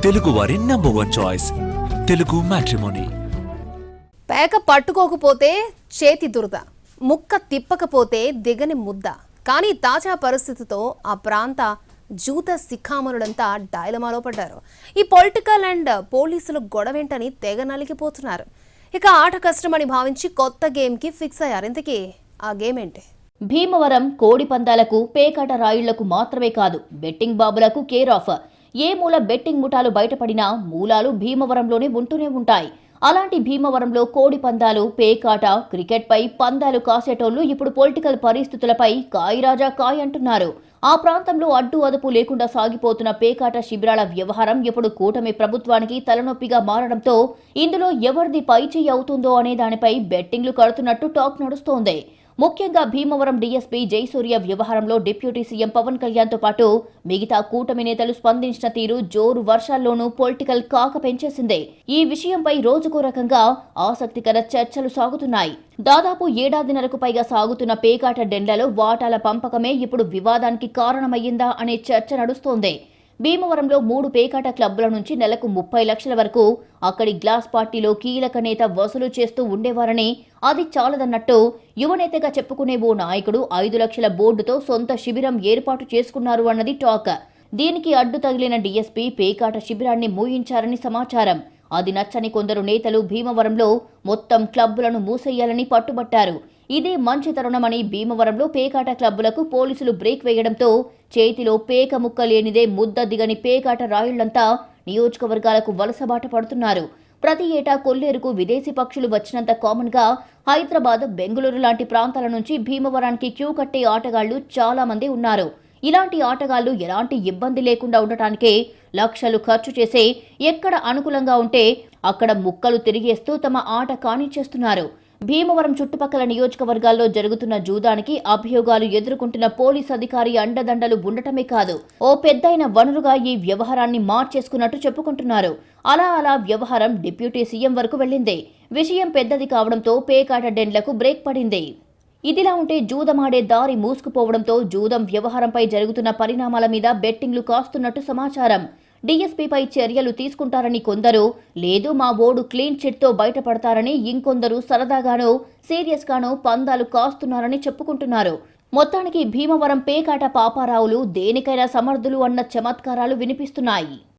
తెలుగువారి number 1 choice Telugu matrimony. పేక పట్టుకోకపోతే చేతి దురద, ముక్క తిప్పకపోతే దిగని ముద్ద. కానీ తాజా పరిస్థితితో ఆ ప్రాంత జూత శిఖామణులంతా డైలమాలో పడ్డారు. ఈ పొలిటికల్ అండ్ పోలీసులు గొడవేంటని తెగ నలిగిపోతున్నారు. ఇక ఆట కష్టమని భావించి కొత్త గేమ్కి ఫిక్స్ అయ్యారు. ఇంతకీ ఆ గేమ్ ఏంటి? భీమవరం కోడి పందాలకు, పేకాట రాయుళ్లకు మాత్రమే కాదు, బెట్టింగ్ బాబులకు కేర్ ఆఫ్. ఏ మూల బెట్టింగ్ ముఠాలు బయటపడినా మూలాలు భీమవరంలోనే ఉంటూనే ఉంటాయి. అలాంటి భీమవరంలో కోడి పందాలు, పేకాట, క్రికెట్ పై పందాలు కాసేటోళ్లు ఇప్పుడు పొలిటికల్ పరిస్థితులపై కాయిరాజా కాయ్ అంటున్నారు. ఆ ప్రాంతంలో అడ్డు అదుపు లేకుండా సాగిపోతున్న పేకాట శిబిరాల వ్యవహారం ఇప్పుడు కూటమి ప్రభుత్వానికి తలనొప్పిగా మారడంతో ఇందులో ఎవరిది పైచేయి అవుతుందో అనే దానిపై బెట్టింగ్లు కడుతున్నట్టు టాక్ నడుస్తోంది. ముఖ్యంగా భీమవరం డీఎస్పీ జయసూర్య వ్యవహారంలో డిప్యూటీ సీఎం పవన్ కళ్యాణ్తో పాటు మిగతా కూటమి నేతలు స్పందించిన తీరు జోరు వర్షాల్లోనూ పొలిటికల్ కాక పెంచేసింది. ఈ విషయంపై రోజుకో రకంగా ఆసక్తికర చర్చలు సాగుతున్నాయి. దాదాపు ఏడాదిన్నరకు పైగా సాగుతున్న పేకాట డెండ్లలో వాటాల పంపకమే ఇప్పుడు వివాదానికి కారణమయ్యిందా అనే చర్చ నడుస్తోంది. భీమవరంలో 3 పేకాట క్లబ్ల నుంచి నెలకు 30 లక్షల వరకు అక్కడి గ్లాస్ పార్టీలో కీలక నేత వసూలు చేస్తూ ఉండేవారని, అది చాలదన్నట్టు యువనేతగా చెప్పుకునే ఓ నాయకుడు 5 లక్షల బోర్డుతో సొంత శిబిరం ఏర్పాటు చేసుకున్నారు అన్నది టాక్. దీనికి అడ్డు తగిలిన డీఎస్పీ పేకాట శిబిరాన్ని మూయించారని సమాచారం. అది నచ్చని కొందరు నేతలు భీమవరంలో మొత్తం క్లబ్బులను మూసేయాలని పట్టుబట్టారు. ఇదే మంచి తరుణమని భీమవరంలో పేకాట క్లబ్బులకు పోలీసులు బ్రేక్ వేయడంతో చేతిలో పేక ముక్క లేనిదే ముద్ద దిగని పేకాట రాయుళ్లంతా నియోజకవర్గాలకు వలసబాట పడుతున్నారు. ప్రతి ఏటా కొల్లేరుకు విదేశీ పక్షులు వచ్చినంత కామన్ గా హైదరాబాద్, బెంగళూరు లాంటి ప్రాంతాల నుంచి భీమవరానికి క్యూ కట్టే ఆటగాళ్లు చాలా మంది ఉన్నారు. ఇలాంటి ఆటగాళ్లు ఎలాంటి ఇబ్బంది లేకుండా ఉండటానికే లక్షలు ఖర్చు చేసే, ఎక్కడ అనుకూలంగా ఉంటే అక్కడ ముక్కలు తిరిగేస్తూ తమ ఆట కానిచ్చేస్తున్నారు. భీమవరం చుట్టుపక్కల నియోజకవర్గాల్లో జరుగుతున్న జూదానికి అభియోగాలు ఎదుర్కొంటున్న పోలీస్ అధికారి అండదండలు ఉండటమే కాదు, ఓ పెద్దయిన వనరుగా ఈ వ్యవహారాన్ని మార్చేసుకున్నట్టు చెప్పుకుంటున్నారు. అలా వ్యవహారం డిప్యూటీ సీఎం వరకు వెళ్లింది. విషయం పెద్దది కావడంతో పేకాట డెండ్లకు బ్రేక్ పడింది. ఇదిలా ఉంటే జూదమాడే దారి మూసుకుపోవడంతో జూదం వ్యవహారంపై జరుగుతున్న పరిణామాల మీద బెట్టింగ్లు కాస్తున్నట్టు సమాచారం. డీఎస్పీపై చర్యలు తీసుకుంటారని కొందరు, లేదు మా ఓడు క్లీన్ చిట్తో బయటపడతారని ఇంకొందరు సరదాగానో సీరియస్గానో పందాలు కాస్తున్నారని చెప్పుకుంటున్నారు. మొత్తానికి భీమవరం పేకాట పాపారావులు దేనికైనా సమర్థులు అన్న చమత్కారాలు వినిపిస్తున్నాయి.